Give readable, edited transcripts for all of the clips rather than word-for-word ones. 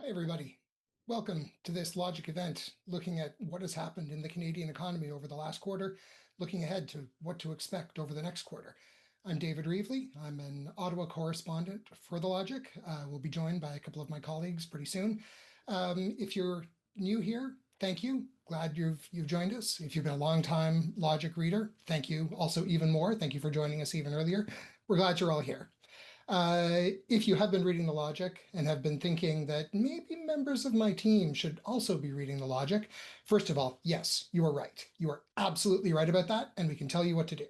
Hi, everybody. Welcome to this Logic event, looking at what has happened in the Canadian economy over the last quarter, looking ahead to what to expect over the next quarter. I'm David Reevely. I'm an Ottawa correspondent for The Logic. We'll be joined by a couple of my colleagues pretty soon. If you're new here, thank you. Glad you've joined us. If you've been a long time Logic reader, thank you also even more. Thank you for joining us even earlier. We're glad you're all here. If you have been reading the Logic and have been thinking that maybe members of my team should also be reading the Logic, first of all, yes, you are right. You are absolutely right about that, and we can tell you what to do.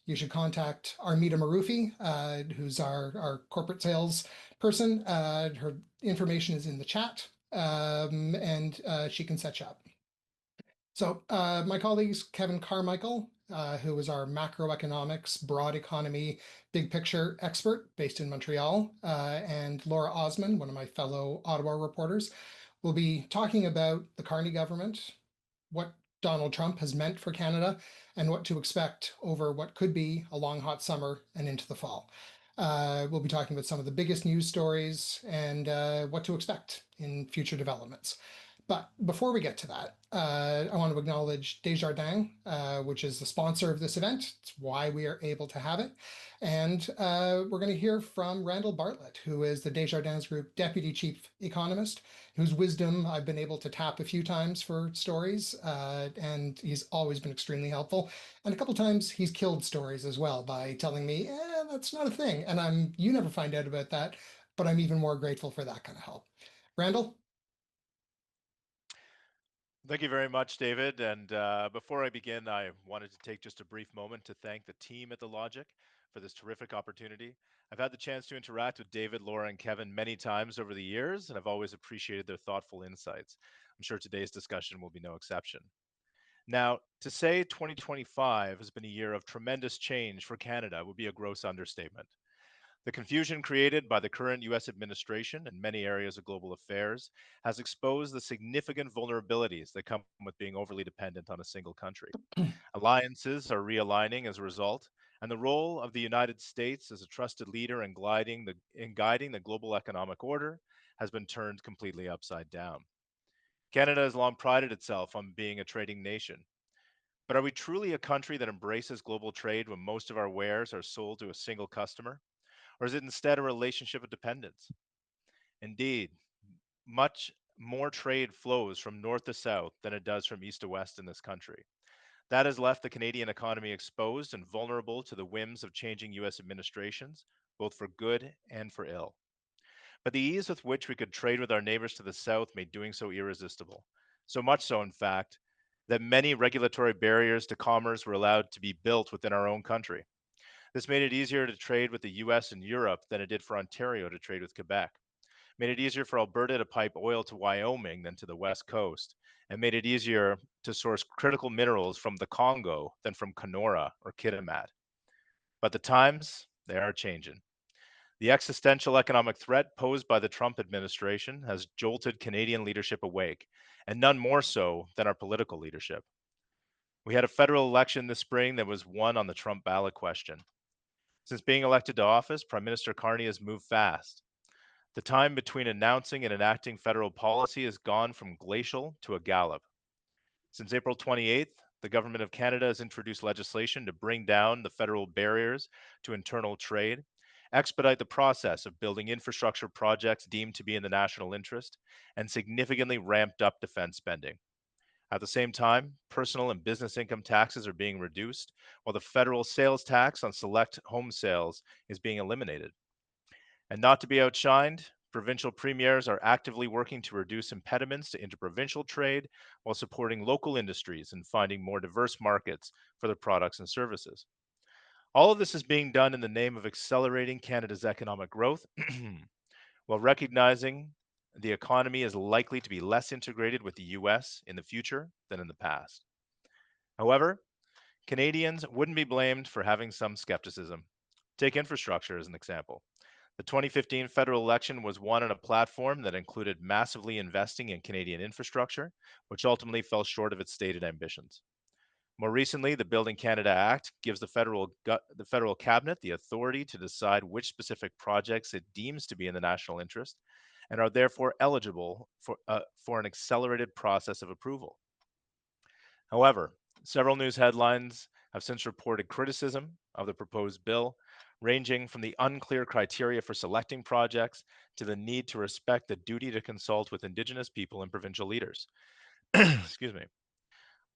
You should contact Armida Marufi, who's our corporate sales person. Her information is in the chat, and she can set you up. So my colleagues, Kevin Carmichael, who is our macroeconomics, broad economy, big picture expert based in Montreal, and Laura Osman, one of my fellow Ottawa reporters, will be talking about the Carney government, what Donald Trump has meant for Canada, and what to expect over what could be a long, hot summer and into the fall. We'll be talking about some of the biggest news stories and what to expect in future developments. But before we get to that, I want to acknowledge Desjardins, which is the sponsor of this event. It's why we are able to have it. And we're going to hear from Randall Bartlett, who is the Desjardins Group Deputy Chief Economist, whose wisdom I've been able to tap a few times for stories. And he's always been extremely helpful. And a couple times he's killed stories as well by telling me, that's not a thing. And you never find out about that, but I'm even more grateful for that kind of help. Randall? Thank you very much, David. And before I begin, I wanted to take just a brief moment to thank the team at The Logic for this terrific opportunity. I've had the chance to interact with David, Laura, and Kevin many times over the years, and I've always appreciated their thoughtful insights. I'm sure today's discussion will be no exception. Now, to say 2025 has been a year of tremendous change for Canada would be a gross understatement. The confusion created by the current US administration in many areas of global affairs has exposed the significant vulnerabilities that come with being overly dependent on a single country. Alliances are realigning as a result, and the role of the United States as a trusted leader in guiding the global economic order has been turned completely upside down. Canada has long prided itself on being a trading nation. But are we truly a country that embraces global trade when most of our wares are sold to a single customer? Or is it instead a relationship of dependence? Indeed, much more trade flows from north to south than it does from east to west in this country. That has left the Canadian economy exposed and vulnerable to the whims of changing US administrations, both for good and for ill. But the ease with which we could trade with our neighbors to the south made doing so irresistible. So much so, in fact, that many regulatory barriers to commerce were allowed to be built within our own country. This made it easier to trade with the US and Europe than it did for Ontario to trade with Quebec. Made it easier for Alberta to pipe oil to Wyoming than to the West Coast, and made it easier to source critical minerals from the Congo than from Kenora or Kitimat. But the times, they are changing. The existential economic threat posed by the Trump administration has jolted Canadian leadership awake, and none more so than our political leadership. We had a federal election this spring that was won on the Trump ballot question. Since being elected to office, Prime Minister Carney has moved fast. The time between announcing and enacting federal policy has gone from glacial to a gallop. Since April 28th, the Government of Canada has introduced legislation to bring down the federal barriers to internal trade, expedite the process of building infrastructure projects deemed to be in the national interest, and significantly ramped up defense spending. At the same time, personal and business income taxes are being reduced, while the federal sales tax on select home sales is being eliminated. And not to be outshined, provincial premiers are actively working to reduce impediments to interprovincial trade while supporting local industries and finding more diverse markets for their products and services. All of this is being done in the name of accelerating Canada's economic growth while recognizing the economy is likely to be less integrated with the US in the future than in the past. However, Canadians wouldn't be blamed for having some skepticism. Take infrastructure as an example. The 2015 federal election was won on a platform that included massively investing in Canadian infrastructure, which ultimately fell short of its stated ambitions. More recently, the Building Canada Act gives the federal cabinet the authority to decide which specific projects it deems to be in the national interest, and are therefore eligible for an accelerated process of approval. However, several news headlines have since reported criticism of the proposed bill, ranging from the unclear criteria for selecting projects to the need to respect the duty to consult with Indigenous people and provincial leaders. Excuse me.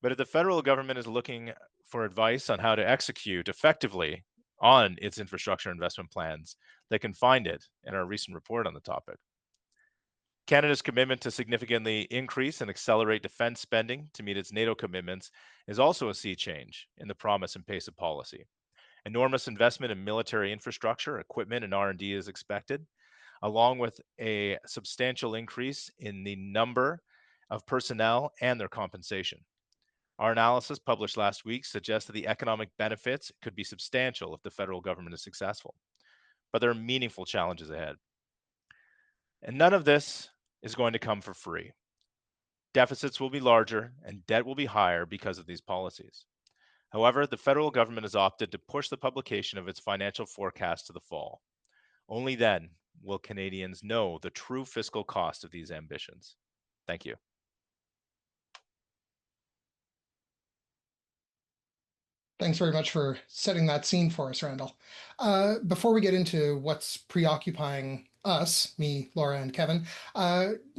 But if the federal government is looking for advice on how to execute effectively on its infrastructure investment plans, they can find it in our recent report on the topic. Canada's commitment to significantly increase and accelerate defense spending to meet its NATO commitments is also a sea change in the promise and pace of policy. Enormous investment in military infrastructure, equipment, and R&D is expected, along with a substantial increase in the number of personnel and their compensation. Our analysis published last week suggests that the economic benefits could be substantial if the federal government is successful, but there are meaningful challenges ahead. And none of this is going to come for free. Deficits will be larger and debt will be higher because of these policies. However, the federal government has opted to push the publication of its financial forecast to the fall. Only then will Canadians know the true fiscal cost of these ambitions. Thank you. Thanks very much for setting that scene for us, Randall. Before we get into what's preoccupying us, me, Laura, and Kevin,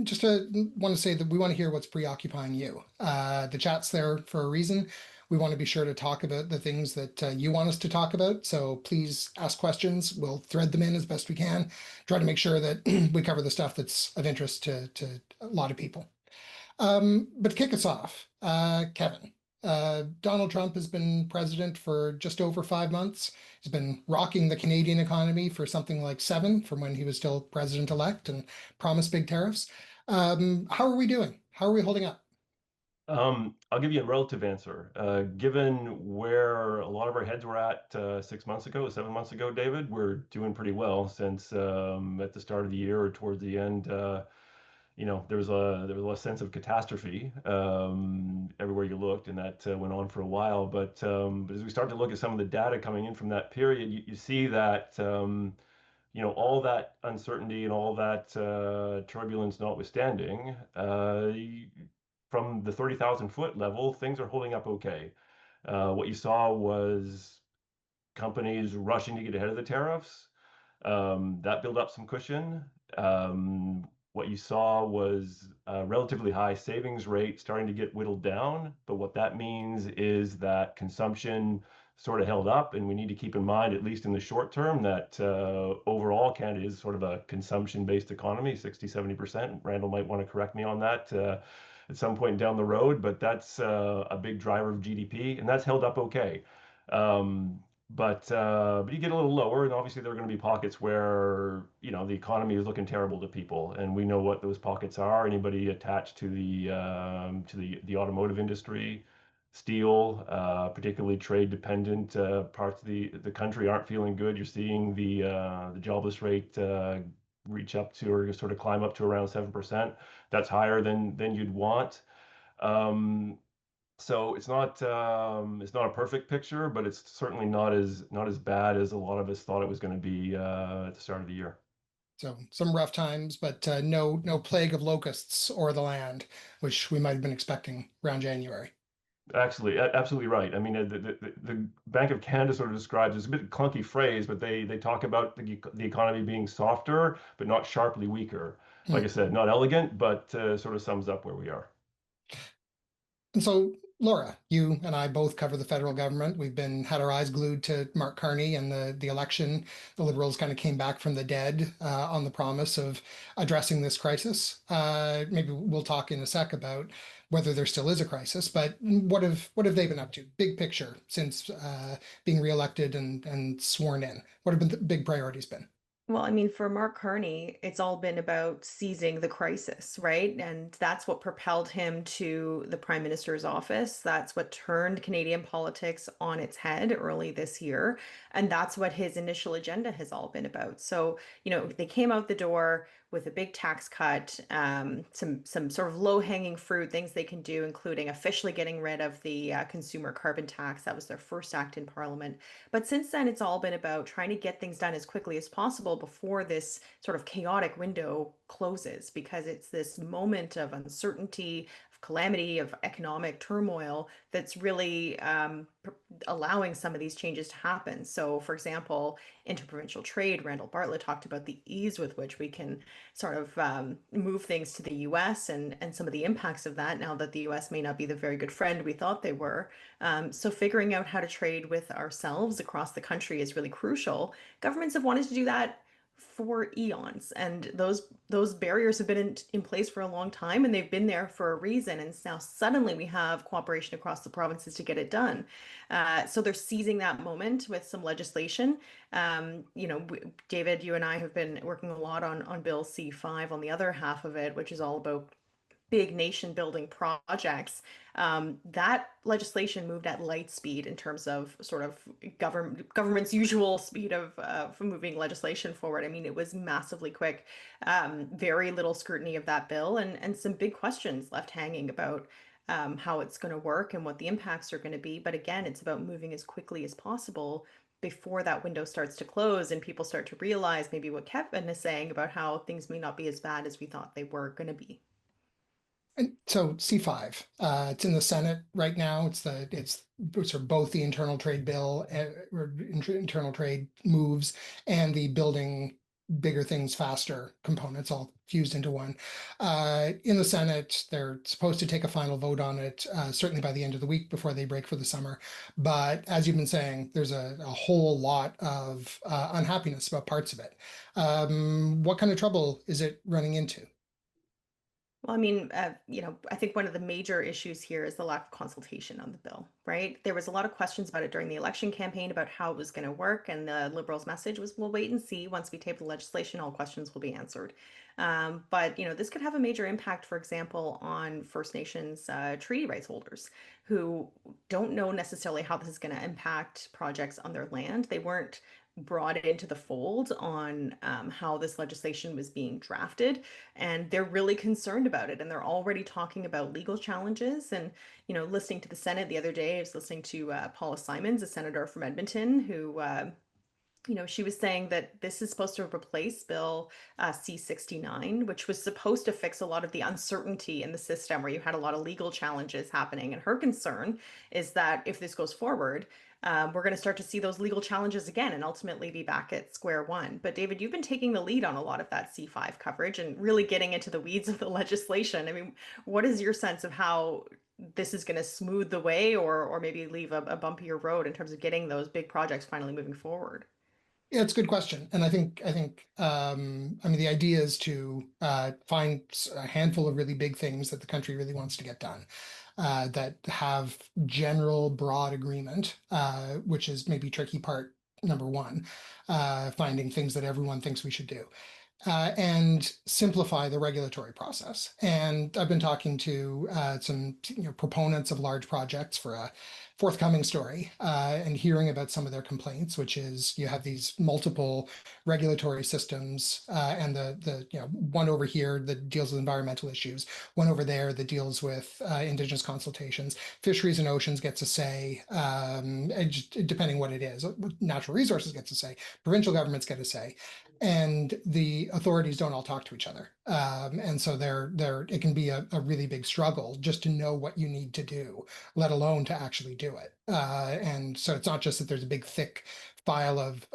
just want to say that we want to hear what's preoccupying you. The chat's there for a reason. We want to be sure to talk about the things that you want us to talk about. So please ask questions. We'll thread them in as best we can. Try to make sure that we cover the stuff that's of interest to a lot of people. But to kick us off, Kevin, Donald Trump has been president for just over 5 months. He's been rocking the Canadian economy for something like 7 from when he was still president-elect and promised big tariffs. How are we doing? How are we holding up? I'll give you a relative answer. Given where a lot of our heads were at 6 months ago, 7 months ago, David, we're doing pretty well since at the start of the year or towards the end, there was a sense of catastrophe everywhere you looked, and that went on for a while. But as we start to look at some of the data coming in from that period, you see that all that uncertainty and all that turbulence notwithstanding, from the 30,000-foot level, things are holding up okay. What you saw was companies rushing to get ahead of the tariffs. That built up some cushion. What you saw was a relatively high savings rate starting to get whittled down. But what that means is that consumption sort of held up, and we need to keep in mind, at least in the short term, that overall Canada is sort of a consumption-based economy, 60-70%. Randall might want to correct me on that at some point down the road, but that's a big driver of GDP, and that's held up okay. But you get a little lower, and obviously there are going to be pockets where the economy is looking terrible to people, and we know what those pockets are. Anybody attached to the automotive industry, steel, particularly trade dependent parts of the country aren't feeling good. You're seeing the jobless rate reach up to, or sort of climb up to, around 7%. That's higher than you'd want. So it's not a perfect picture, but it's certainly not as bad as a lot of us thought it was going to be at the start of the year. So some rough times, but no plague of locusts or the land, which we might have been expecting around January. Actually, absolutely right. I mean, the Bank of Canada sort of describes, it's a bit clunky phrase, but they talk about the economy being softer, but not sharply weaker. Like I said, not elegant, but sort of sums up where we are. And so, Laura, you and I both cover the federal government. We've had our eyes glued to Mark Carney and the election. The Liberals kind of came back from the dead on the promise of addressing this crisis. Maybe we'll talk in a sec about whether there still is a crisis. But what have they been up to? Big picture since being reelected and sworn in. What have been the big priorities been? Well, I mean, for Mark Carney, it's all been about seizing the crisis, right? And that's what propelled him to the prime minister's office. That's what turned Canadian politics on its head early this year. And that's what his initial agenda has all been about. So, they came out the door with a big tax cut, some sort of low-hanging fruit things they can do, including officially getting rid of the consumer carbon tax. That was their first act in Parliament. But since then, it's all been about trying to get things done as quickly as possible before this sort of chaotic window closes, because it's this moment of uncertainty, of calamity, of economic turmoil that's really allowing some of these changes to happen. So, for example, interprovincial trade, Randall Bartlett talked about the ease with which we can sort of move things to the US, and some of the impacts of that now that the US may not be the very good friend we thought they were. So figuring out how to trade with ourselves across the country is really crucial. Governments have wanted to do that for eons, and those barriers have been in place for a long time, and they've been there for a reason. And now suddenly we have cooperation across the provinces to get it done. So they're seizing that moment with some legislation. David, you and I have been working a lot on Bill C5 on the other half of it, which is all about big nation building projects. That legislation moved at light speed in terms of sort of government's usual speed of moving legislation forward. I mean, it was massively quick, very little scrutiny of that bill, and some big questions left hanging about how it's going to work and what the impacts are going to be. But again, it's about moving as quickly as possible before that window starts to close and people start to realize maybe what Kevin is saying about how things may not be as bad as we thought they were going to be. And so C5, it's in the Senate right now. It's sort of both the internal trade bill, or internal trade moves, and the building bigger things faster components all fused into one. In the Senate, they're supposed to take a final vote on it, certainly by the end of the week before they break for the summer. But as you've been saying, there's a whole lot of unhappiness about parts of it. What kind of trouble is it running into? Well, I mean, I think one of the major issues here is the lack of consultation on the bill, right? There was a lot of questions about it during the election campaign about how it was going to work, and the Liberals' message was, we'll wait and see. Once we table the legislation, all questions will be answered. But this could have a major impact, for example, on First Nations treaty rights holders who don't know necessarily how this is going to impact projects on their land. They weren't brought into the fold on how this legislation was being drafted, and they're really concerned about it, and they're already talking about legal challenges. And listening to the Senate the other day, I was listening to Paula Simons, a senator from Edmonton, who she was saying that this is supposed to replace Bill C-69, which was supposed to fix a lot of the uncertainty in the system where you had a lot of legal challenges happening. And her concern is that if this goes forward, we're going to start to see those legal challenges again and ultimately be back at square one. But David, you've been taking the lead on a lot of that C5 coverage and really getting into the weeds of the legislation. I mean, what is your sense of how this is going to smooth the way, or maybe leave a bumpier road in terms of getting those big projects finally moving forward? Yeah, it's a good question. And I think I mean, the idea is to find a handful of really big things that the country really wants to get done, that have general broad agreement, which is maybe tricky part number one, finding things that everyone thinks we should do. And simplify the regulatory process. And I've been talking to some proponents of large projects for a forthcoming story, and hearing about some of their complaints, which is you have these multiple regulatory systems, and the one over here that deals with environmental issues, one over there that deals with Indigenous consultations. Fisheries and Oceans gets a say, depending what it is. Natural Resources gets a say. Provincial governments get a say. And the authorities don't all talk to each other. And so it can be a really big struggle just to know what you need to do, let alone to actually do it. And so it's not just that there's a big thick file of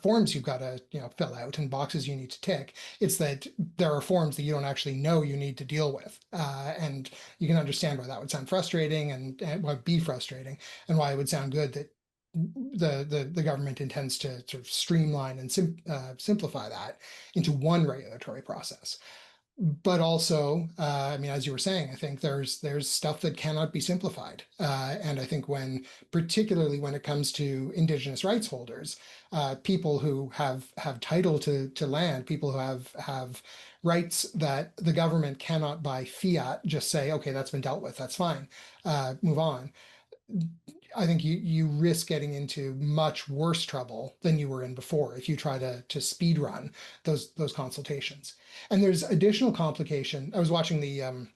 forms you've got to fill out and boxes you need to tick. It's that there are forms that you don't actually know you need to deal with. And you can understand why that would sound frustrating, and why be frustrating, and why it would sound good that the government intends to sort of streamline and simplify that into one regulatory process. But also, I mean, as you were saying, I think there's stuff that cannot be simplified, and I think particularly when it comes to Indigenous rights holders, people who have title to land, people who have rights that the government cannot by fiat just say, okay, that's been dealt with, that's fine, move on. I think you risk getting into much worse trouble than you were in before if you try to speed run those consultations. And there's additional complication. I was watching the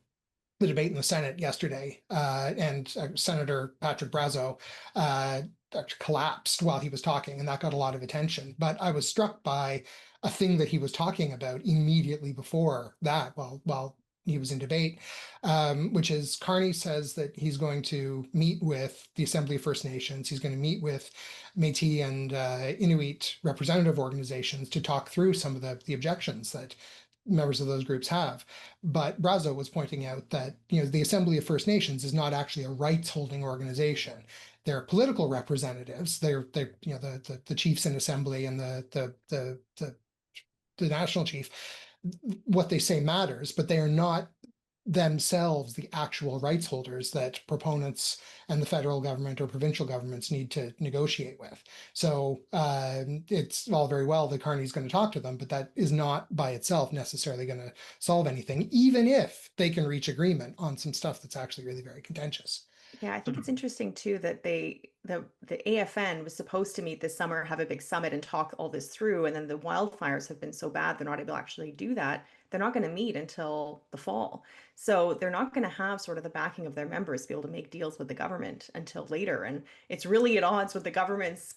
debate in the Senate yesterday, and Senator Patrick Brazo collapsed while he was talking, and that got a lot of attention. But I was struck by a thing that he was talking about immediately before that, while he was in debate, which is Carney says that he's going to meet with the Assembly of First Nations. He's going to meet with Métis and Inuit representative organizations to talk through some of the objections that members of those groups have. But Brazo was pointing out that the Assembly of First Nations is not actually a rights holding organization. They're political representatives. They're the chiefs in assembly and the national chief. What they say matters, but they are not themselves the actual rights holders that proponents and the federal government or provincial governments need to negotiate with. So it's all very well that Carney's going to talk to them, but that is not by itself necessarily going to solve anything, even if they can reach agreement on some stuff that's actually really very contentious. Yeah, I think it's interesting too that the AFN was supposed to meet this summer, have a big summit and talk all this through, and then the wildfires have been so bad they're not able to actually do that. They're not going to meet until the fall. So they're not going to have sort of the backing of their members to be able to make deals with the government until later. And it's really at odds with the government's,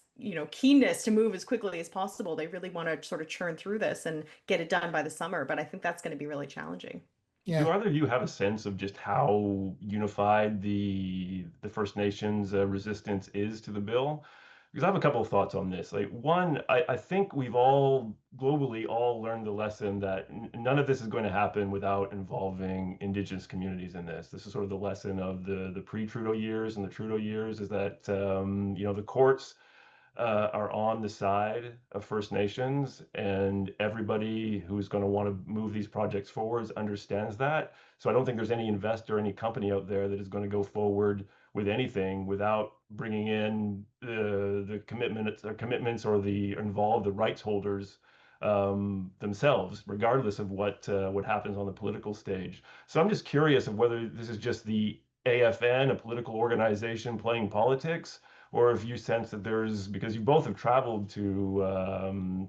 keenness to move as quickly as possible. They really want to sort of churn through this and get it done by the summer, but I think that's going to be really challenging. Do either of you have a sense of just how unified the First Nations resistance is to the bill? Because I have a couple of thoughts on this. Like one, I think we've all globally all learned the lesson that none of this is going to happen without involving Indigenous communities in this. This is sort of the lesson of the pre-Trudeau years and the Trudeau years, is that the courts are on the side of First Nations, and everybody who's going to want to move these projects forwards understands that. So I don't think there's any investor, any company out there that is going to go forward with anything without bringing in the commitments or the rights holders themselves, regardless of what happens on the political stage. So I'm just curious of whether this is just the AFN, a political organization playing politics, or if you sense that because you both have traveled to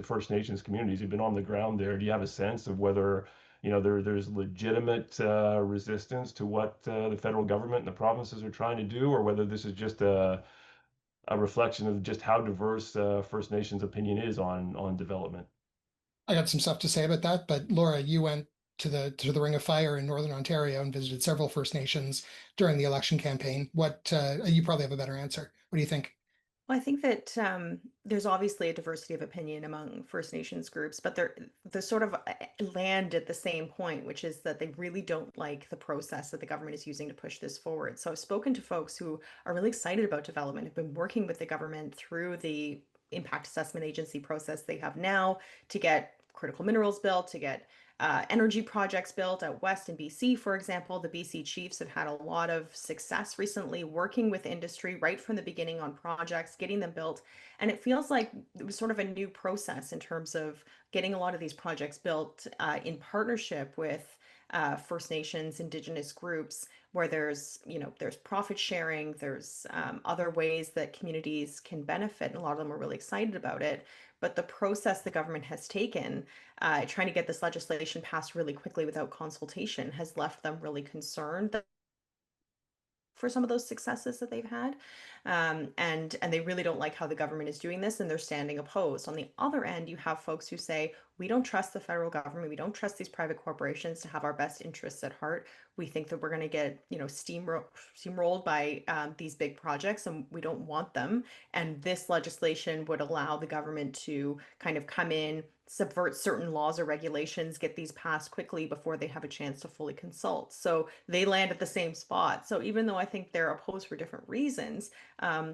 First Nations communities, you've been on the ground there. Do you have a sense of whether there's legitimate resistance to what the federal government and the provinces are trying to do, or whether this is just a reflection of just how diverse First Nations opinion is on development? I got some stuff to say about that, but Laura, you went to the Ring of Fire in Northern Ontario and visited several First Nations during the election campaign. What you probably have a better answer. What do you think? Well, I think that there's obviously a diversity of opinion among First Nations groups, but they're sort of land at the same point, which is that they really don't like the process that the government is using to push this forward. So I've spoken to folks who are really excited about development, have been working with the government through the impact assessment agency process they have now to get critical minerals built, to get energy projects built out west in BC, for example. The BC Chiefs have had a lot of success recently working with industry right from the beginning on projects, getting them built. And it feels like it was sort of a new process in terms of getting a lot of these projects built in partnership with First Nations, Indigenous groups, where there's profit sharing, there's other ways that communities can benefit, and a lot of them are really excited about it. But the process the government has taken, trying to get this legislation passed really quickly without consultation, has left them really concerned for some of those successes that they've had. And they really don't like how the government is doing this, and they're standing opposed. On the other end, you have folks who say, we don't trust the federal government. We don't trust these private corporations to have our best interests at heart. We think that we're going to get, steamrolled by these big projects, and we don't want them. And this legislation would allow the government to kind of come in, subvert certain laws or regulations, get these passed quickly before they have a chance to fully consult. So they land at the same spot. So even though I think they're opposed for different reasons,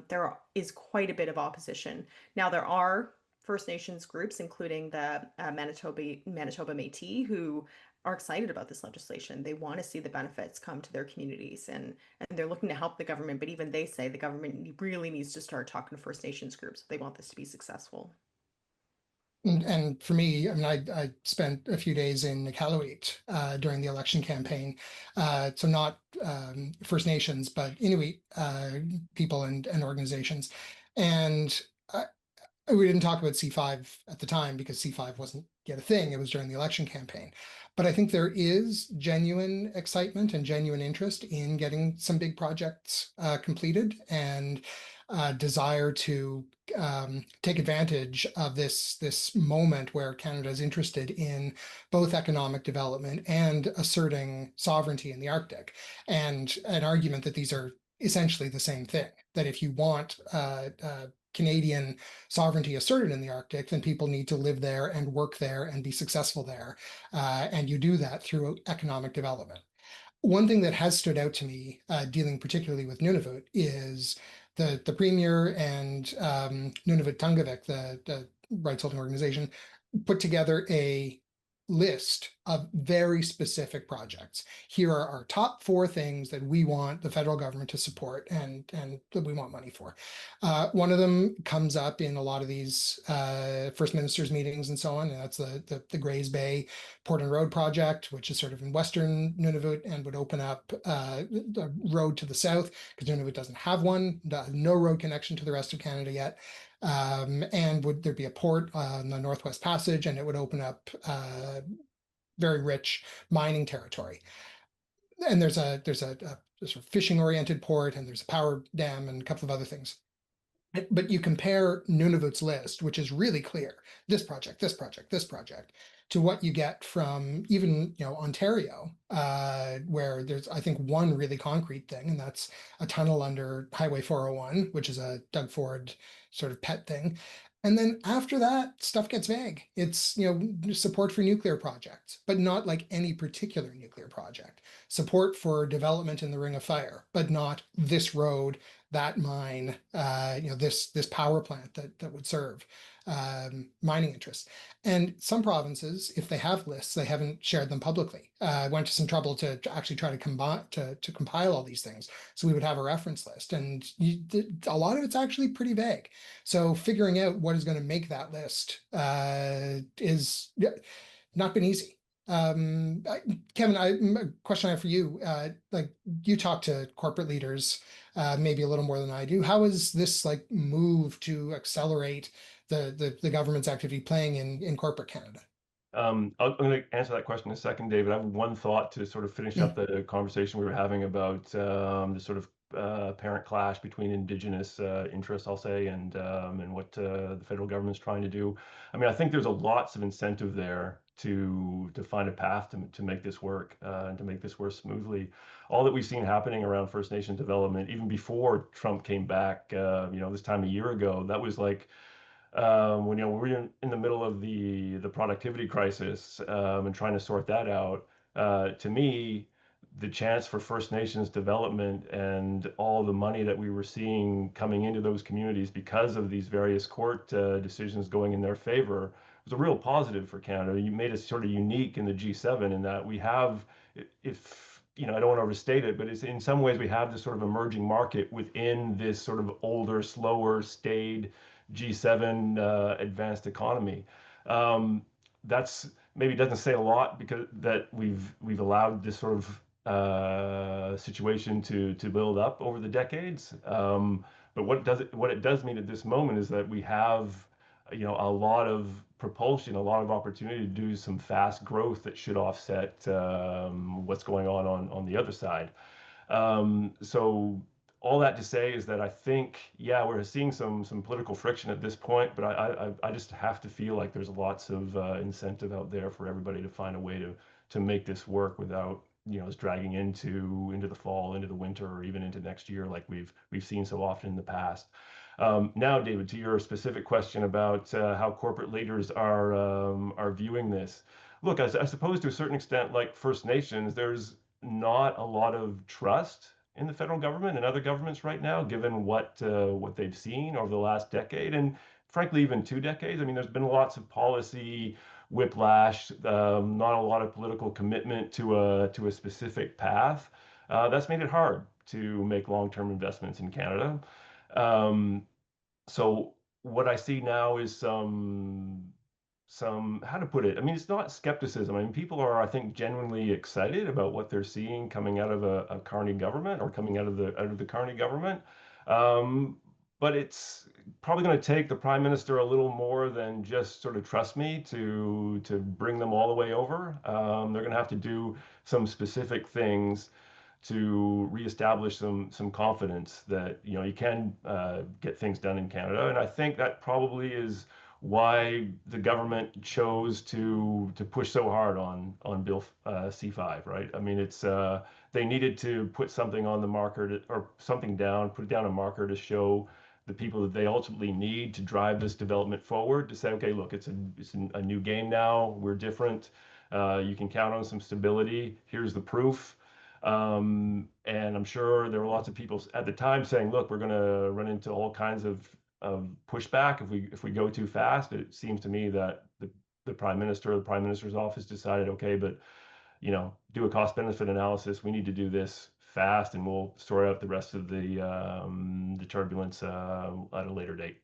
there is quite a bit of opposition. Now, there are First Nations groups, including the Manitoba Métis, who are excited about this legislation. They want to see the benefits come to their communities, and they're looking to help the government. But even they say the government really needs to start talking to First Nations groups if they want this to be successful. And for me, I mean, I spent a few days in Iqaluit during the election campaign. So not First Nations, but Inuit people and organizations. And we didn't talk about C5 at the time because C5 wasn't yet a thing. It was during the election campaign. But I think there is genuine excitement and genuine interest in getting some big projects completed, and desire to take advantage of this moment where Canada is interested in both economic development and asserting sovereignty in the Arctic, and an argument that these are essentially the same thing. That if you want Canadian sovereignty asserted in the Arctic, then people need to live there and work there and be successful there. And you do that through economic development. One thing that has stood out to me, dealing particularly with Nunavut, is the premier and Nunavut Tungavik, the rights holding organization, put together a list of very specific projects. Here are our top 4 things that we want the federal government to support and that we want money for. One of them comes up in a lot of these First Ministers meetings and so on, and that's the Grays Bay Port and Road project, which is sort of in Western Nunavut and would open up the road to the south, because Nunavut doesn't have one, no road connection to the rest of Canada yet. And would there be a port on the Northwest Passage, and it would open up very rich mining territory. And there's a sort of fishing oriented port, and there's a power dam and a couple of other things. But you compare Nunavut's list, which is really clear, this project, this project, this project, to what you get from even Ontario, where there's, I think, one really concrete thing, and that's a tunnel under Highway 401, which is a Doug Ford sort of pet thing. And then after that, stuff gets vague. It's support for nuclear projects, but not like any particular nuclear project. Support for development in the Ring of Fire, but not this road, that mine, this power plant that would serve mining interests. And some provinces, if they have lists, they haven't shared them publicly. Went to some trouble to actually try to compile all these things, so we would have a reference list. And a lot of it's actually pretty vague. So figuring out what is going to make that list is not been easy. Kevin, a question I have for you. Like, you talk to corporate leaders maybe a little more than I do. How is this like move to accelerate the government's activity playing in corporate Canada? I'm going to answer that question in a second, David. I have one thought to sort of finish up the conversation we were having about the sort of apparent clash between Indigenous interests, I'll say, and what the federal government's trying to do. I mean, I think there's lots of incentive there to find a path to make this work and to make this work smoothly. All that we've seen happening around First Nation development, even before Trump came back, this time a year ago, that was like when we're in the middle of the productivity crisis and trying to sort that out. To me, the chance for First Nations development and all the money that we were seeing coming into those communities because of these various court decisions going in their favor was a real positive for Canada. You made us sort of unique in the G7 in that we have, if I don't want to overstate it, but it's in some ways we have this sort of emerging market within this sort of older, slower, staid G7 advanced economy. That's maybe doesn't say a lot because that we've allowed this sort of situation to build up over the decades. But what it does mean at this moment is that we have a lot of propulsion, a lot of opportunity to do some fast growth that should offset what's going on the other side. So all that to say is that I think, yeah, we're seeing some political friction at this point, but I just have to feel like there's lots of incentive out there for everybody to find a way to make this work without us dragging into the fall, into the winter, or even into next year, like we've seen so often in the past. Now, David, to your specific question about how corporate leaders are viewing this. Look, I suppose to a certain extent, like First Nations, there's not a lot of trust in the federal government and other governments right now, given what they've seen over the last decade and frankly even 2 decades. I mean, there's been lots of policy whiplash, not a lot of political commitment to a specific path. That's made it hard to make long-term investments in Canada. So what I see now is some how to put it? I mean, it's not skepticism. I mean, people are, I think, genuinely excited about what they're seeing coming out of a Carney government, or coming out of the Carney government. Um, but it's probably going to take the prime minister a little more than just sort of trust me to bring them all the way over. They're going to have to do some specific things to reestablish some confidence that you can get things done in Canada. And I think that probably is why the government chose to push so hard on Bill C5, right? I mean, it's they needed to put something on the marker or something down, put down a marker to show the people that they ultimately need to drive this development forward, to say, okay, look, it's a new game now. We're different. You can count on some stability. Here's the proof. And I'm sure there were lots of people at the time saying, look, we're going to run into all kinds of pushback if we go too fast. But it seems to me that the prime minister or the prime minister's office decided, okay, but do a cost benefit analysis. We need to do this fast, and we'll sort out the rest of the turbulence at a later date.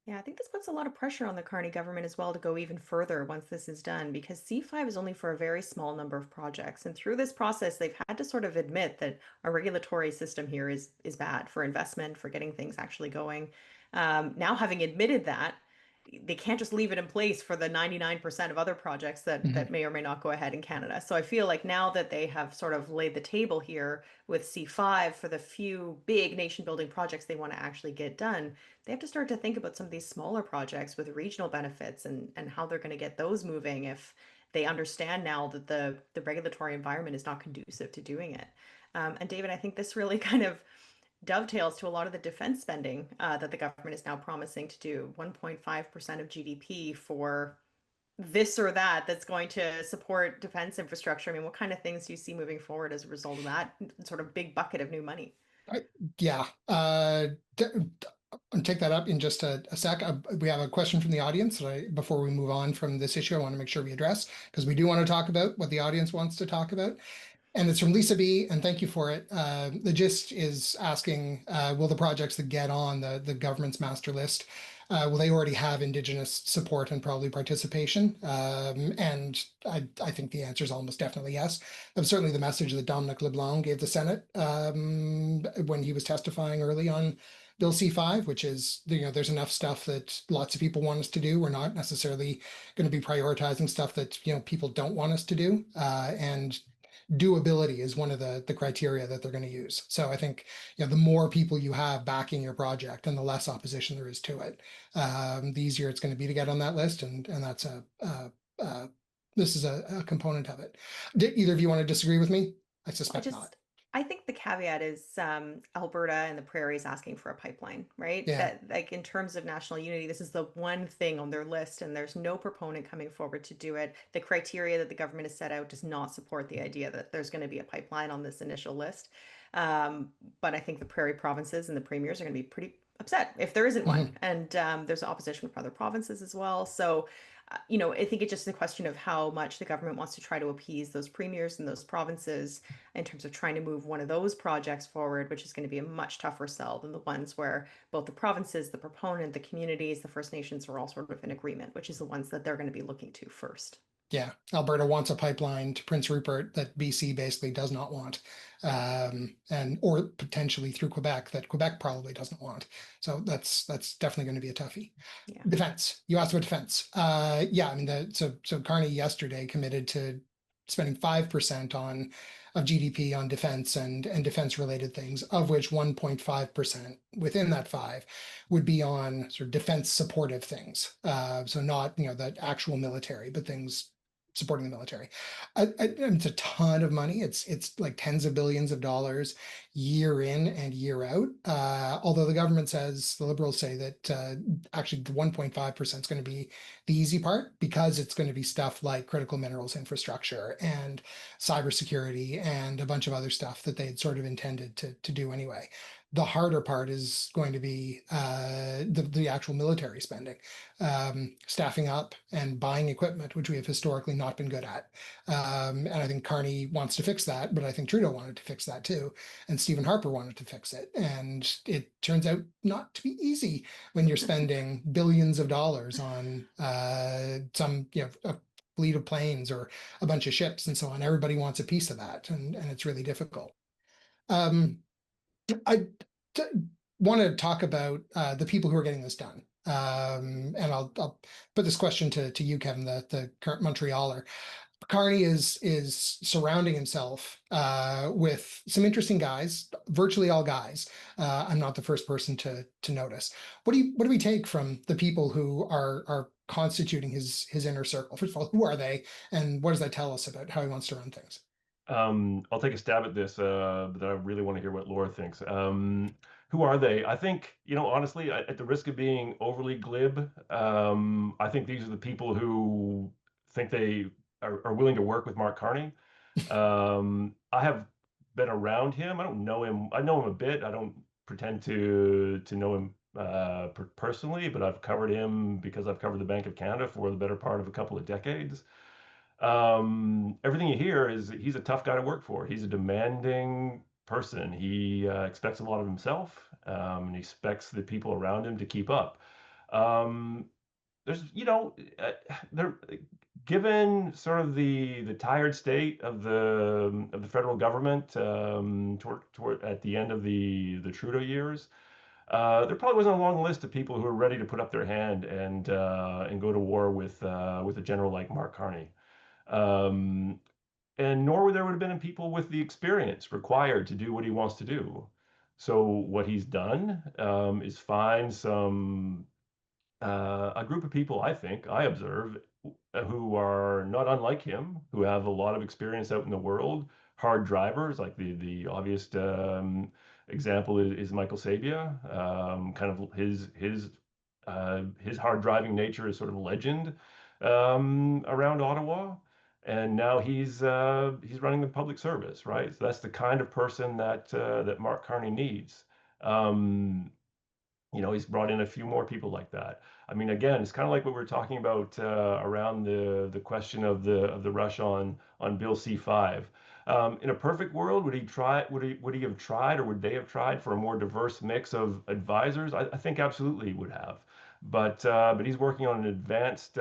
Yeah, I think this puts a lot of pressure on the Carney government as well to go even further once this is done, because C5 is only for a very small number of projects. And through this process, they've had to sort of admit that our regulatory system here is bad for investment, for getting things actually going. Now, having admitted that, they can't just leave it in place for the 99% of other projects that may or may not go ahead in Canada. So I feel like now that they have sort of laid the table here with C5 for the few big nation building projects they want to actually get done, they have to start to think about some of these smaller projects with regional benefits and how they're going to get those moving if they understand now that the regulatory environment is not conducive to doing it. And David, I think this really kind of dovetails to a lot of the defense spending that the government is now promising to do 1.5% of GDP for this or that's going to support defense infrastructure. I mean, what kind of things do you see moving forward as a result of that sort of big bucket of new money? Yeah. I'll take that up in just a sec. We have a question from the audience that before we move on from this issue, I want to make sure we address, because we do want to talk about what the audience wants to talk about. And it's from Lisa B, and thank you for it. The gist is asking, will the projects that get on the government's master list, will they already have Indigenous support and probably participation? And I think the answer is almost definitely yes. That was certainly the message that Dominic LeBlanc gave the Senate when he was testifying early on Bill C5, which is, there's enough stuff that lots of people want us to do. We're not necessarily going to be prioritizing stuff that, people don't want us to do. And doability is one of the criteria that they're going to use. So I think the more people you have backing your project and the less opposition there is to it, the easier it's going to be to get on that list, and that's this is a component of it. Did either of you want to disagree with me? I suspect not. I think the caveat is Alberta and the prairies asking for a pipeline, right? Yeah. That, like, in terms of national unity, this is the one thing on their list, and there's no proponent coming forward to do it. The criteria that the government has set out does not support the idea that there's going to be a pipeline on this initial list. But I think the prairie provinces and the premiers are going to be pretty upset if there isn't one. And there's opposition from other provinces as well. So I think it's just a question of how much the government wants to try to appease those premiers and those provinces in terms of trying to move one of those projects forward, which is going to be a much tougher sell than the ones where both the provinces, the proponent, the communities, the First Nations are all sort of in agreement, which is the ones that they're going to be looking to first. Yeah, Alberta wants a pipeline to Prince Rupert that BC basically does not want, or potentially through Quebec that Quebec probably doesn't want. So that's definitely going to be a toughie. Yeah. Defense. You asked about defense. Yeah, I mean, so Carney yesterday committed to spending 5% of GDP on defense and defense related things, of which 1.5% within that 5 would be on sort of defense supportive things. So not the actual military, but things supporting the military. It's a ton of money. It's like tens of billions of dollars year in and year out. Although the government says, the Liberals say that actually the 1.5% is going to be the easy part, because it's going to be stuff like critical minerals infrastructure and cybersecurity and a bunch of other stuff that they had sort of intended to do anyway. The harder part is going to be the actual military spending, staffing up and buying equipment, which we have historically not been good at. And I think Carney wants to fix that, but I think Trudeau wanted to fix that too. And Stephen Harper wanted to fix it. And it turns out not to be easy when you're spending billions of dollars on some, a fleet of planes or a bunch of ships and so on. Everybody wants a piece of that, and it's really difficult. I want to talk about the people who are getting this done. And I'll put this question to you, Kevin, the current Montrealer. Carney is surrounding himself with some interesting guys, virtually all guys. I'm not the first person to notice. What do we take from the people who are constituting his inner circle? First of all, who are they, and what does that tell us about how he wants to run things? I'll take a stab at this, but I really want to hear what Laura thinks. Who are they? I think, honestly, at the risk of being overly glib, I think these are the people who think they are willing to work with Mark Carney. I have been around him. I don't know him. I know him a bit. I don't pretend to know him personally, but I've covered him because I've covered the Bank of Canada for the better part of a couple of decades. Everything you hear is he's a tough guy to work for. He's a demanding person. He expects a lot of himself, and he expects the people around him to keep up. There's, there, given sort of the tired state of the federal government toward at the end of the Trudeau years, there probably wasn't a long list of people who were ready to put up their hand and go to war with a general like Mark Carney. Um, and nor would there would have been people with the experience required to do what he wants to do. So what he's done is find a group of people, I think, I observe, who are not unlike him, who have a lot of experience out in the world, hard drivers. Like the obvious example is Michael Sabia. Kind of his hard driving nature is sort of a legend around Ottawa. And now he's running the public service, right? So that's the kind of person that Mark Carney needs. He's brought in a few more people like that. I mean, again, it's kind of like what we were talking about around the question of the rush on Bill C-5. In a perfect world, would he have tried, or would they have tried for a more diverse mix of advisors? I think absolutely he would have. But he's working on an advanced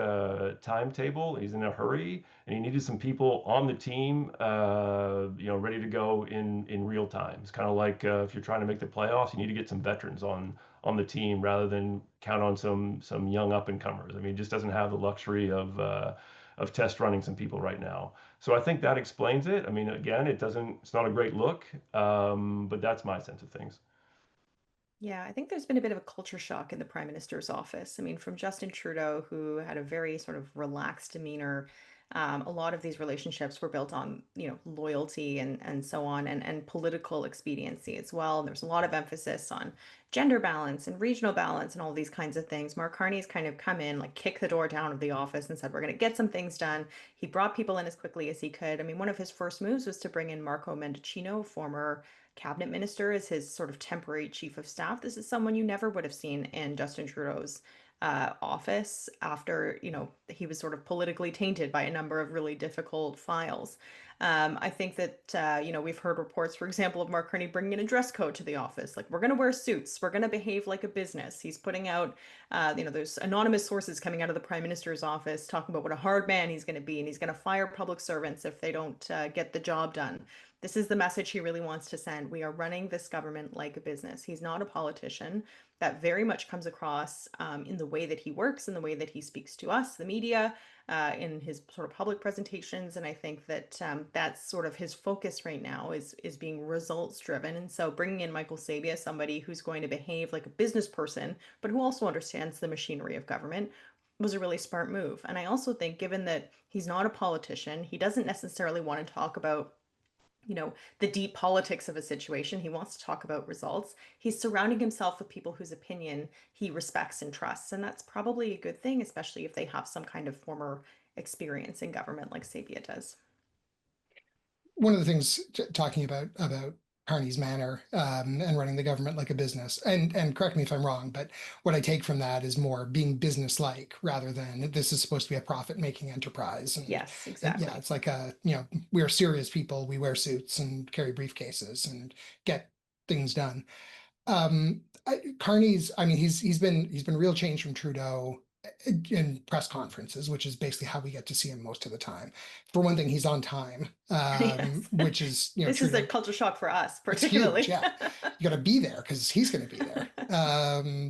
timetable. He's in a hurry, and he needed some people on the team, ready to go in real time. It's kind of like if you're trying to make the playoffs, you need to get some veterans on the team rather than count on some young up and comers. I mean, he just doesn't have the luxury of test running some people right now. So I think that explains it. I mean, again, it's not a great look, but that's my sense of things. Yeah, I think there's been a bit of a culture shock in the Prime Minister's office. I mean, from Justin Trudeau, who had a very sort of relaxed demeanor, a lot of these relationships were built on, loyalty and so on, and political expediency as well. And there's a lot of emphasis on gender balance and regional balance and all these kinds of things. Mark Carney's kind of come in, like kicked the door down of the office and said, we're going to get some things done. He brought people in as quickly as he could. I mean, one of his first moves was to bring in Marco Mendicino, former cabinet minister, as his sort of temporary chief of staff. This is someone you never would have seen in Justin Trudeau's office after, he was sort of politically tainted by a number of really difficult files. I think that, we've heard reports, for example, of Mark Carney bringing in a dress code to the office. Like, we're going to wear suits. We're going to behave like a business. He's putting out, there's anonymous sources coming out of the Prime Minister's office talking about what a hard man he's going to be, and he's going to fire public servants if they don't get the job done. This is the message he really wants to send. We are running this government like a business. He's not a politician. That very much comes across in the way that he works, in the way that he speaks to us, the media, in his sort of public presentations. And I think that that's sort of his focus right now is being results driven. And so bringing in Michael Sabia, somebody who's going to behave like a business person, but who also understands the machinery of government, was a really smart move. And I also think, given that he's not a politician, he doesn't necessarily want to talk about the deep politics of a situation. He wants to talk about results. He's surrounding himself with people whose opinion he respects and trusts. And that's probably a good thing, especially if they have some kind of former experience in government like Sabia does. One of the things talking about Carney's manner and running the government like a business. And correct me if I'm wrong, but what I take from that is more being business-like rather than this is supposed to be a profit-making enterprise. Yes, And exactly. yeah, it's like we're serious people. We wear suits and carry briefcases and get things done. Carney's, I mean, he's been real change from Trudeau in press conferences, which is basically how we get to see him most of the time. For one thing, he's on time, Yes. which is, This is a Trudeau. culture shock for us, It's huge, particularly. yeah. You got to be there because he's going to be there.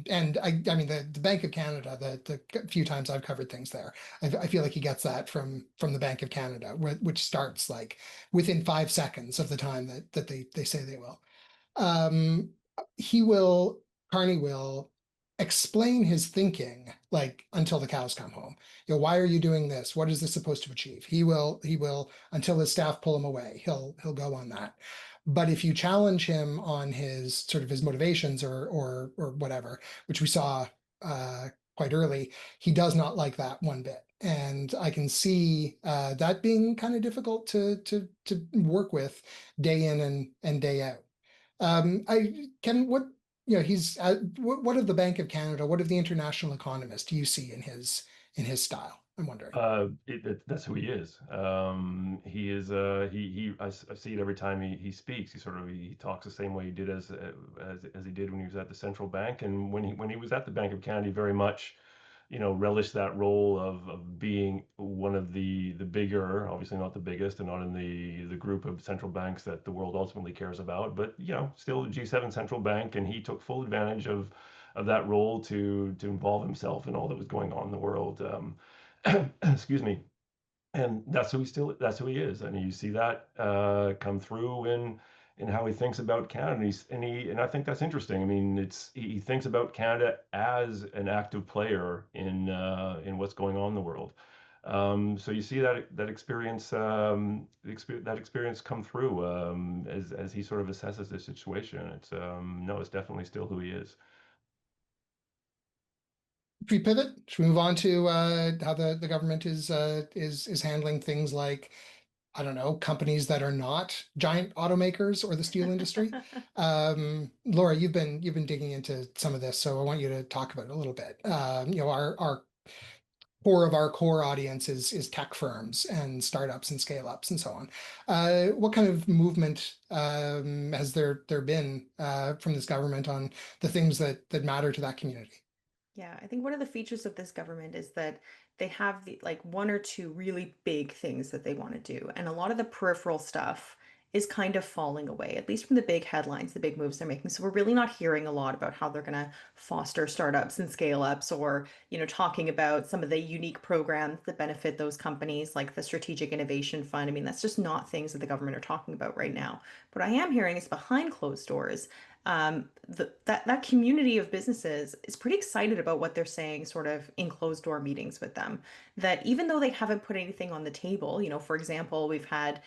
And I mean, the Bank of Canada, the few times I've covered things there, I feel like he gets that from the Bank of Canada, which starts like within 5 seconds of the time that they say they will. Um, he will, Carney will explain his thinking like until the cows come home. Why are you doing this? What is this supposed to achieve? He will until his staff pull him away. He'll go on that. But if you challenge him on his sort of his motivations or whatever, which we saw quite early, he does not like that one bit. And I can see that being kind of difficult to work with day in and day out. I can what he's what of the Bank of Canada, what of the international economist do you see in his style? I'm wondering. That's who he is. He is. I see it every time he speaks. He talks the same way he did as he did when he was at the central bank, and when he was at the Bank of Canada, he very much, relished that role of being one of the bigger, obviously not the biggest, and not in the group of central banks that the world ultimately cares about, but still a G7 central bank, and he took full advantage of that role to involve himself in all that was going on in the world. Excuse me. And that's who he is. And you see that come through in how he thinks about Canada. And I think that's interesting. I mean, he thinks about Canada as an active player in what's going on in the world. So you see that experience that experience come through as he sort of assesses the situation. It's no, it's definitely still who he is. Should we pivot? Should we move on to how the government is handling things like, I don't know, companies that are not giant automakers or the steel industry? Laura, you've been digging into some of this, so I want you to talk about it a little bit. Our core of our core audience is tech firms and startups and scale ups and so on. What kind of movement has there been from this government on the things that matter to that community? Yeah, I think one of the features of this government is that they have like one or two really big things that they want to do. And a lot of the peripheral stuff is kind of falling away, at least from the big headlines, the big moves they're making. So we're really not hearing a lot about how they're going to foster startups and scale ups or, talking about some of the unique programs that benefit those companies, like the Strategic Innovation Fund. I mean, that's just not things that the government are talking about right now. What I am hearing is behind closed doors that community of businesses is pretty excited about what they're saying sort of in closed door meetings with them, that even though they haven't put anything on the table, for example, we've had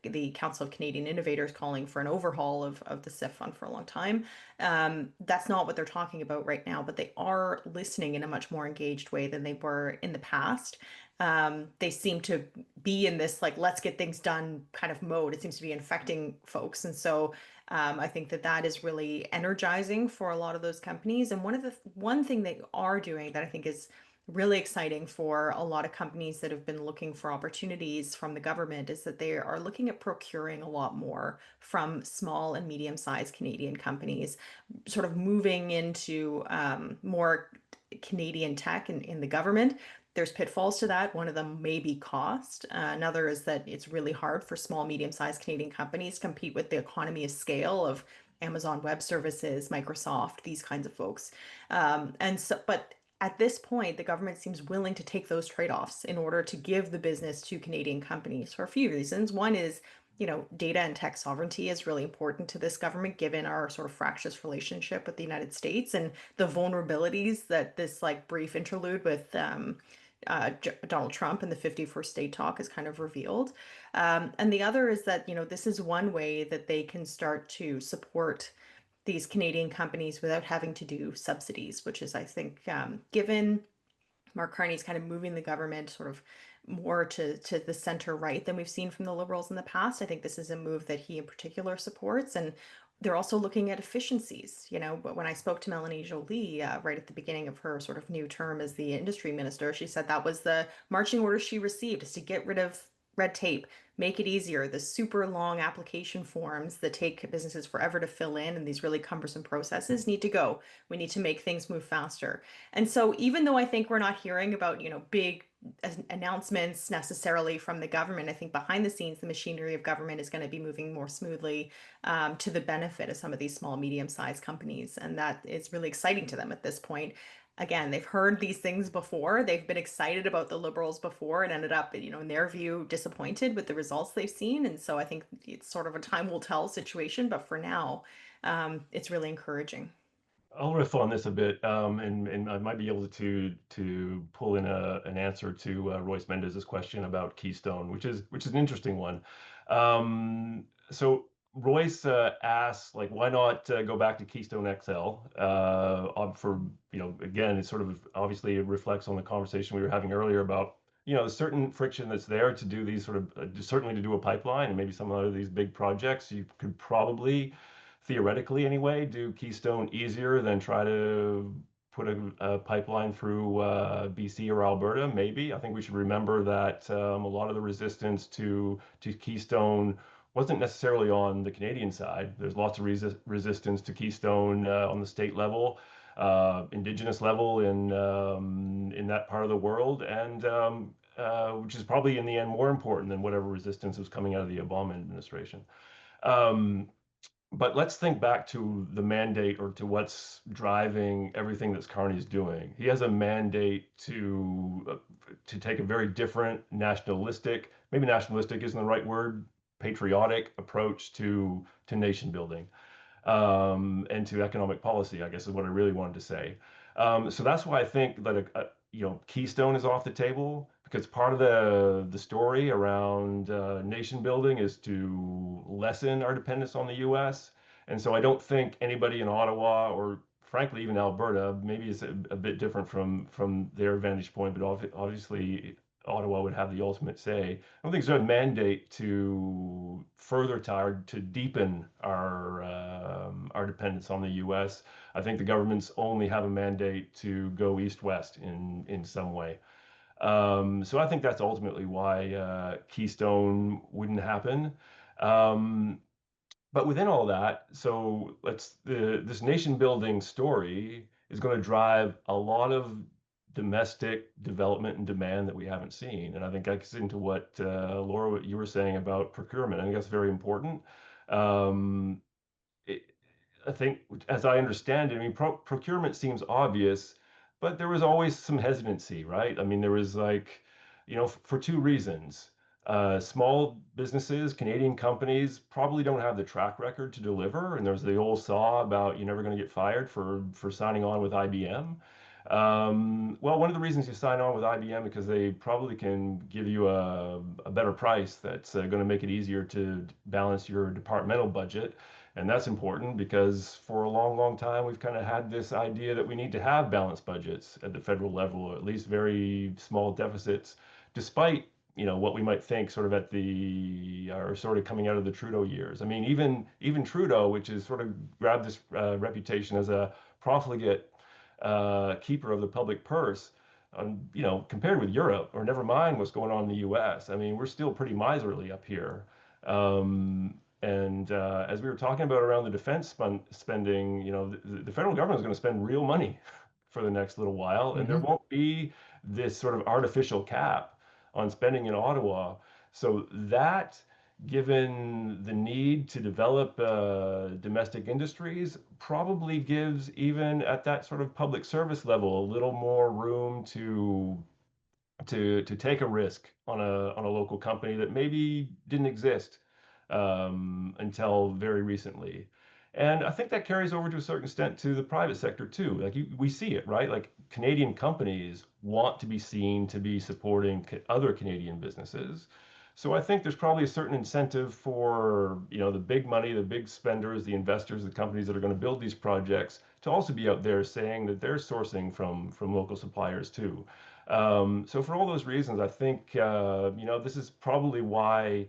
the Council of Canadian Innovators calling for an overhaul of the SIF fund for a long time. That's not what they're talking about right now, but they are listening in a much more engaged way than they were in the past. They seem to be in this like let's get things done kind of mode. It seems to be infecting folks, and so I think that is really energizing for a lot of those companies. And one thing they are doing that I think is really exciting for a lot of companies that have been looking for opportunities from the government is that they are looking at procuring a lot more from small and medium-sized Canadian companies, sort of moving into more Canadian tech in the government. There's pitfalls to that. One of them may be cost. Another is that it's really hard for small, medium-sized Canadian companies to compete with the economy of scale of Amazon Web Services, Microsoft, these kinds of folks. But at this point, the government seems willing to take those trade-offs in order to give the business to Canadian companies for a few reasons. One is, data and tech sovereignty is really important to this government, given our sort of fractious relationship with the United States and the vulnerabilities that this like brief interlude with Donald Trump and the 51st state talk has kind of revealed. And the other is that, this is one way that they can start to support these Canadian companies without having to do subsidies, which is, I think, given Mark Carney's kind of moving the government sort of more to the center right than we've seen from the Liberals in the past. I think this is a move that he in particular supports. And they're also looking at efficiencies, but when I spoke to Melanie Joly right at the beginning of her sort of new term as the industry minister, she said that was the marching order she received, is to get rid of red tape, make it easier. The super long application forms that take businesses forever to fill in and these really cumbersome processes need to go. We need to make things move faster. And so even though I think we're not hearing about, big announcements necessarily from the government, I think behind the scenes, the machinery of government is going to be moving more smoothly to the benefit of some of these small, medium-sized companies. And that is really exciting to them at this point. Again, they've heard these things before. They've been excited about the Liberals before and ended up, in their view, disappointed with the results they've seen. And so I think it's sort of a time will tell situation. But for now, it's really encouraging. I'll riff on this a bit, and I might be able to pull in an answer to Royce Mendez's question about Keystone, which is an interesting one. So Royce asks, like, why not go back to Keystone XL? For again, it sort of obviously it reflects on the conversation we were having earlier about the certain friction that's there to do these sort of certainly to do a pipeline and maybe some of these big projects. You could probably theoretically anyway, do Keystone easier than try to put a pipeline through BC or Alberta? Maybe. I think we should remember that a lot of the resistance to Keystone wasn't necessarily on the Canadian side. There's lots of resistance to Keystone on the state level, Indigenous level in that part of the world, and which is probably in the end more important than whatever resistance was coming out of the Obama administration. But let's think back to the mandate or to what's driving everything that Carney's doing. He has a mandate to take a very different nationalistic, maybe nationalistic isn't the right word, patriotic approach to nation building and to economic policy, I guess is what I really wanted to say. So that's why I think that Keystone is off the table, because part of the story around nation building is to lessen our dependence on the U.S. And so I don't think anybody in Ottawa or frankly even Alberta, maybe it's a bit different from their vantage point, but obviously Ottawa would have the ultimate say. I don't think there's a mandate to to deepen our dependence on the U.S. I think the governments only have a mandate to go east-west in some way. So I think that's ultimately why Keystone wouldn't happen. But within all that, so this nation building story is going to drive a lot of domestic development and demand that we haven't seen. And I think that gets into what Laura, what you were saying about procurement. I think that's very important. Um, I think, as I understand it, I mean, procurement seems obvious, but there was always some hesitancy, right? I mean, there was like, for two reasons. Small businesses, Canadian companies probably don't have the track record to deliver. And there's the old saw about you're never going to get fired for signing on with IBM. Well, one of the reasons you sign on with IBM because they probably can give you a better price that's going to make it easier to balance your departmental budget. And that's important because for a long, long time, we've kind of had this idea that we need to have balanced budgets at the federal level, or at least very small deficits, despite what we might think sort of or sort of coming out of the Trudeau years. I mean, even Trudeau, which is sort of grabbed this reputation as a profligate keeper of the public purse, compared with Europe, or never mind what's going on in the U.S. I mean, we're still pretty miserly up here. And as we were talking about around the defense spending, the federal government is going to spend real money for the next little while, and there won't be this sort of artificial cap on spending in Ottawa. So that, given the need to develop domestic industries, probably gives even at that sort of public service level a little more room to take a risk on a local company that maybe didn't exist until very recently. And I think that carries over to a certain extent to the private sector too. Like we see it, right? Like Canadian companies want to be seen to be supporting other Canadian businesses. So I think there's probably a certain incentive for, the big money, the big spenders, the investors, the companies that are going to build these projects to also be out there saying that they're sourcing from local suppliers too. So for all those reasons, I think this is probably why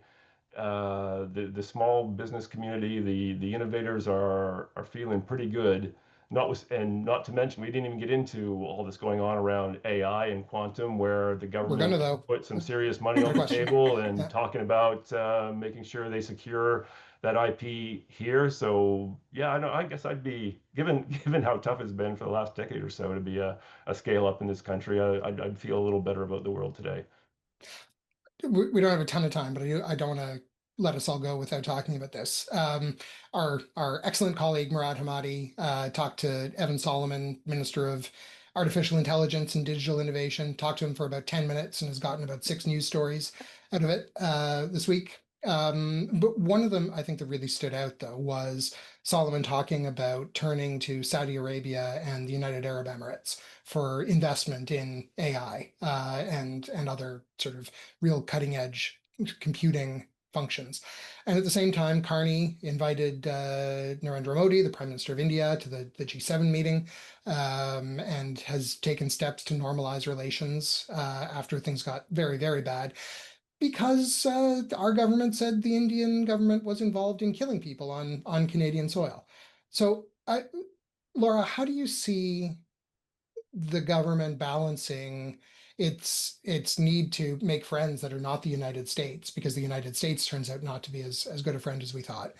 the small business community, the innovators are feeling pretty good. Not to mention, we didn't even get into all this going on around AI and quantum, where the We're government gonna though. put some serious money Got on a the question. table and Yeah. talking about making sure they secure that IP here. So yeah, I guess I'd be given how tough it's been for the last decade or so to be a scale up in this country. I'd feel a little better about the world today. We don't have a ton of time, but I don't want to let us all go without talking about this. Our excellent colleague Murad Hamadi talked to Evan Solomon, Minister of Artificial Intelligence and Digital Innovation, talked to him for about 10 minutes and has gotten about 6 news stories out of it this week. But one of them I think that really stood out though was Solomon talking about turning to Saudi Arabia and the United Arab Emirates for investment in AI and other sort of real cutting edge computing functions. And at the same time, Carney invited Narendra Modi, the Prime Minister of India, to the G7 meeting and has taken steps to normalize relations after things got very, very bad because our government said the Indian government was involved in killing people on Canadian soil. So, Laura, how do you see the government balancing its need to make friends that are not the United States, because the United States turns out not to be as good a friend as we thought,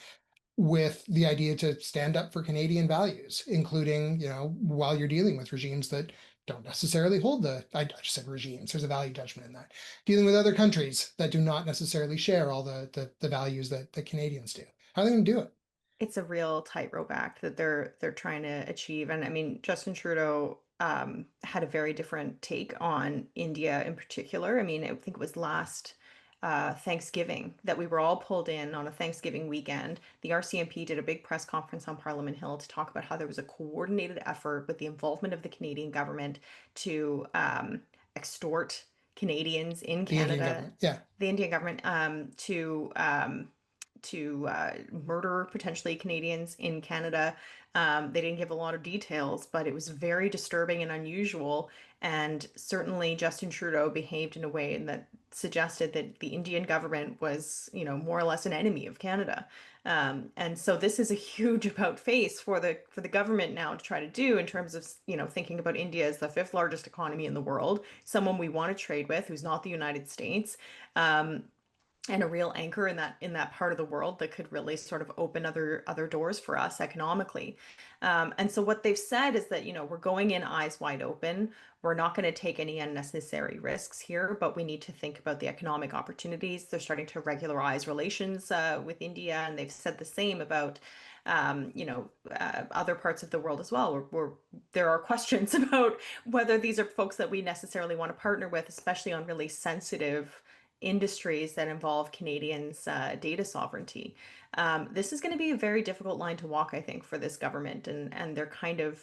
with the idea to stand up for Canadian values, including, while you're dealing with regimes that don't necessarily hold I just said regimes, there's a value judgment in that, dealing with other countries that do not necessarily share all the values that Canadians do. How are they going to do it? It's a real tightrope act that they're trying to achieve. And I mean, Justin Trudeau had a very different take on India in particular. I mean, I think it was last Thanksgiving that we were all pulled in on a Thanksgiving weekend. The RCMP did a big press conference on Parliament Hill to talk about how there was a coordinated effort with the involvement of the Canadian government to extort Canadians in The Indian Canada, government, yeah. the Indian government, to murder potentially Canadians in Canada. They didn't give a lot of details, but it was very disturbing and unusual. And certainly Justin Trudeau behaved in a way that suggested that the Indian government was, more or less an enemy of Canada. And so this is a huge about face for the government now to try to do in terms of, thinking about India as the 5th largest economy in the world, someone we want to trade with who's not the United States. And a real anchor in that part of the world that could really sort of open other doors for us economically. And so what they've said is that, we're going in eyes wide open. We're not going to take any unnecessary risks here, but we need to think about the economic opportunities. They're starting to regularize relations with India, and they've said the same about other parts of the world as well. There are questions about whether these are folks that we necessarily want to partner with, especially on really sensitive industries that involve Canadians' data sovereignty. This is going to be a very difficult line to walk, I think, for this government, and they're kind of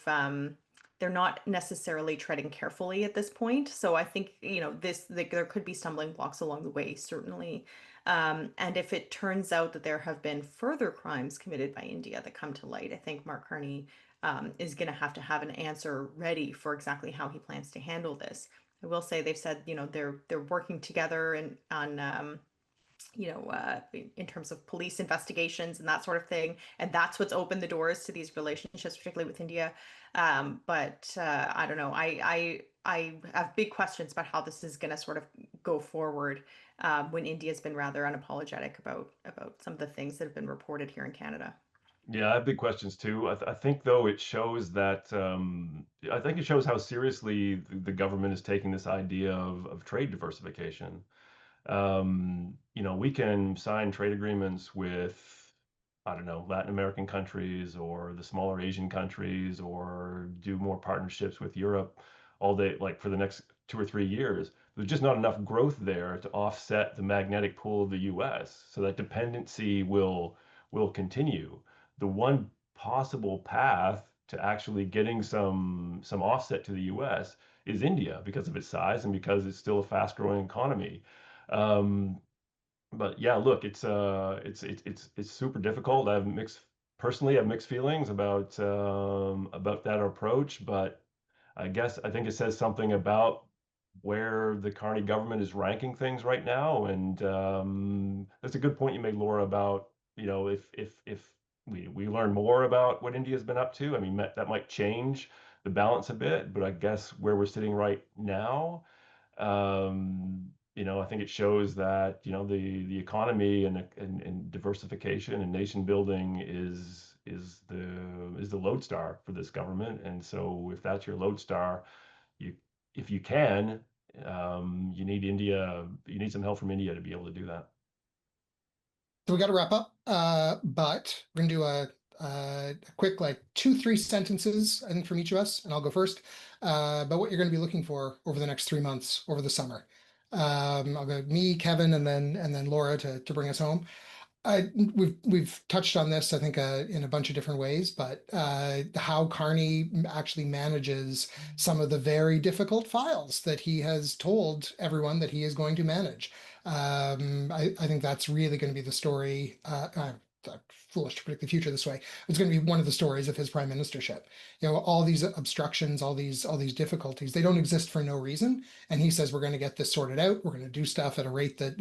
they're not necessarily treading carefully at this point. So I think there could be stumbling blocks along the way, certainly. And if it turns out that there have been further crimes committed by India that come to light, I think Mark Carney is going to have an answer ready for exactly how he plans to handle this. I will say they've said, they're working together and on in terms of police investigations and that sort of thing, and that's what's opened the doors to these relationships, particularly with India. But I don't know. I have big questions about how this is going to sort of go forward when India's been rather unapologetic about some of the things that have been reported here in Canada. Yeah, I have big questions too. I think though it shows that I think it shows how seriously the government is taking this idea of trade diversification. We can sign trade agreements with, I don't know, Latin American countries or the smaller Asian countries, or do more partnerships with Europe all day, like for the next 2 or 3 years. There's just not enough growth there to offset the magnetic pull of the US. So that dependency will continue. The one possible path to actually getting some offset to the US is India, because of its size and because it's still a fast growing economy. But yeah, look, it's super difficult. I have mixed feelings about that approach, but I think it says something about where the Carney government is ranking things right now. And that's a good point you made, Laura, about, if we learn more about what India's been up to, I mean, that might change the balance a bit, but I guess where we're sitting right now, I think it shows that, the economy and diversification and nation building is the lodestar for this government. And so if that's your lodestar, you if you can, you need some help from India to be able to do that. So we got to wrap up, but we're gonna do a quick, like 2-3 sentences, I think, from each of us, and I'll go first. But what you're going to be looking for over the next 3 months over the summer. I'll go me, Kevin, and then Laura to bring us home. We've touched on this, I think, in a bunch of different ways, but how Carney actually manages some of the very difficult files that he has told everyone that he is going to manage. I think that's really going to be the story. I'm foolish to predict the future this way. It's going to be one of the stories of his prime ministership. All these obstructions, all these difficulties, they don't exist for no reason. And he says, we're going to get this sorted out. We're going to do stuff at a rate that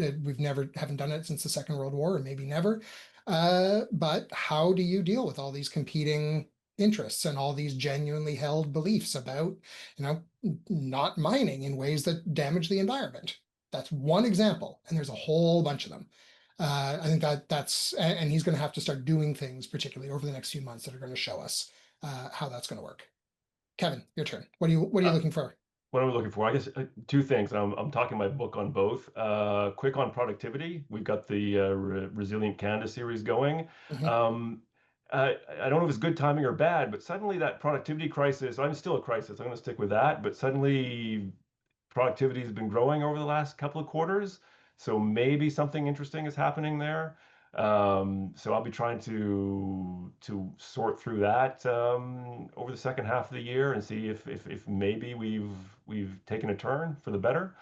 haven't done it since the Second World War, and maybe never. But how do you deal with all these competing interests and all these genuinely held beliefs about, not mining in ways that damage the environment? That's one example, and there's a whole bunch of them. I think and he's going to have to start doing things, particularly over the next few months, that are going to show us how that's going to work. Kevin, your turn. What are you looking for? What am I looking for? I guess two things. I'm talking my book on both. Quick on productivity. We've got the Resilient Canada series going. Mhm. I don't know if it's good timing or bad, but suddenly that productivity crisis, I'm still a crisis. I'm going to stick with that. But suddenly productivity has been growing over the last couple of quarters. So maybe something interesting is happening there. So I'll be trying to sort through that over the second half of the year and see if maybe we've taken a turn for the better.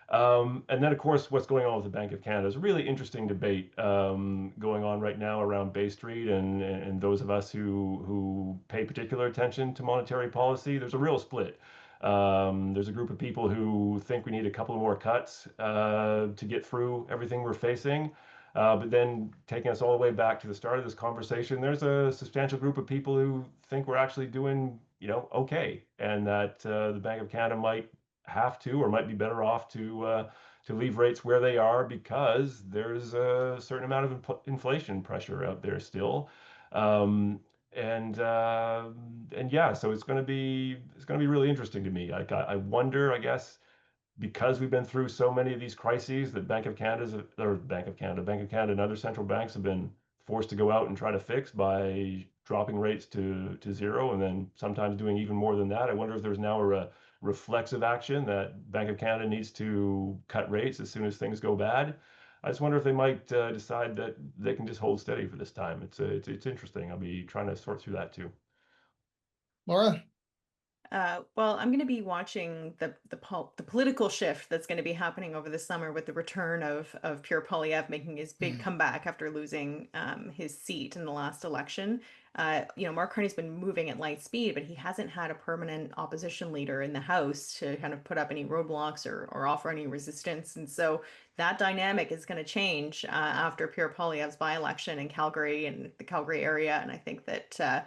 And then, of course, what's going on with the Bank of Canada is a really interesting debate going on right now around Bay Street and those of us who pay particular attention to monetary policy. There's a real split. There's a group of people who think we need a couple more cuts to get through everything we're facing. But then taking us all the way back to the start of this conversation, there's a substantial group of people who think we're actually doing, okay, and that the Bank of Canada might have to or might be better off to leave rates where they are because there's a certain amount of inflation pressure out there still. And yeah, so it's going to be really interesting to me. I wonder, I guess, because we've been through so many of these crises that Bank of Canada and other central banks have been forced to go out and try to fix by dropping rates to zero, and then sometimes doing even more than that. I wonder if there's now a reflexive action that Bank of Canada needs to cut rates as soon as things go bad. I just wonder if they might decide that they can just hold steady for this time. It's interesting. I'll be trying to sort through that too. Laura? Well, I'm going to be watching the political shift that's going to be happening over the summer with the return of Pierre Poilievre making his big comeback after losing his seat in the last election. Mark Carney's been moving at light speed, but he hasn't had a permanent opposition leader in the House to kind of put up any roadblocks or offer any resistance. And so that dynamic is going to change after Pierre Poilievre's by-election in Calgary and the Calgary area. And I think that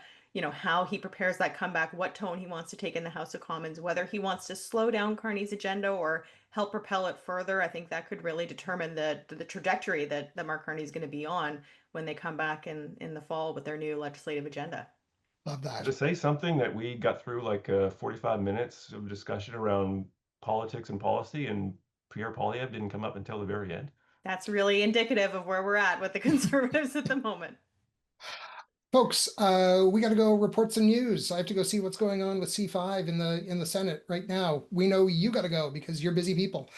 how he prepares that comeback, what tone he wants to take in the House of Commons, whether he wants to slow down Carney's agenda or help propel it further. I think that could really determine the trajectory that Mark Carney is going to be on when they come back in the fall with their new legislative agenda. Love that. To say something that we got through like 45 minutes of discussion around politics and policy, and Pierre Poilievre didn't come up until the very end. That's really indicative of where we're at with the Conservatives at the moment. Folks, we got to go report some news. I have to go see what's going on with C5 in the Senate right now. We know you got to go because you're busy people.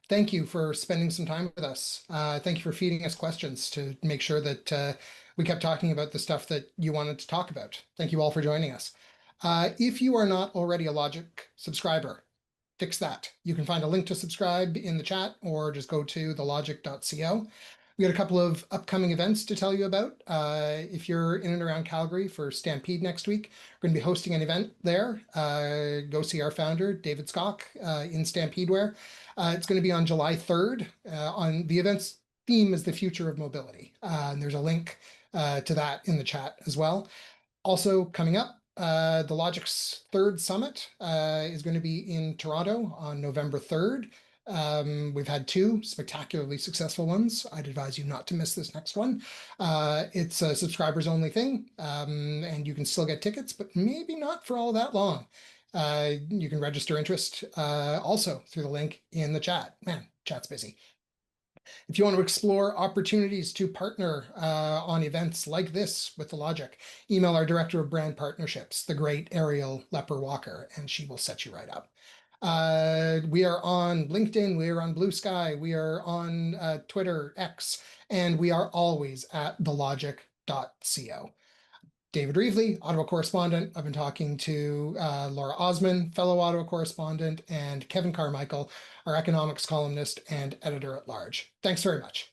Thank you for spending some time with us. Thank you for feeding us questions to make sure that we kept talking about the stuff that you wanted to talk about. Thank you all for joining us. If you are not already a Logic subscriber, fix that. You can find a link to subscribe in the chat or just go to thelogic.co. We got a couple of upcoming events to tell you about. If you're in and around Calgary for Stampede next week, we're going to be hosting an event there. Go see our founder, David Skock, in Stampede wear. It's going to be on July 3rd. On the event's theme is the future of mobility. And there's a link to that in the chat as well. Also coming up, the Logic's third summit is going to be in Toronto on November 3rd. We've had two spectacularly successful ones. I'd advise you not to miss this next one. It's a subscribers only thing, and you can still get tickets, but maybe not for all that long. You can register interest also through the link in the chat. Man, chat's busy. If you want to explore opportunities to partner on events like this with the Logic, email our Director of Brand Partnerships, the great Ariel Lepper-Walker, and she will set you right up. We are on LinkedIn, we are on Blue Sky, we are on Twitter, X, and we are always at thelogic.co. David Reevely, Ottawa correspondent. I've been talking to Laura Osman, fellow Ottawa correspondent, and Kevin Carmichael, our economics columnist and editor at large. Thanks very much.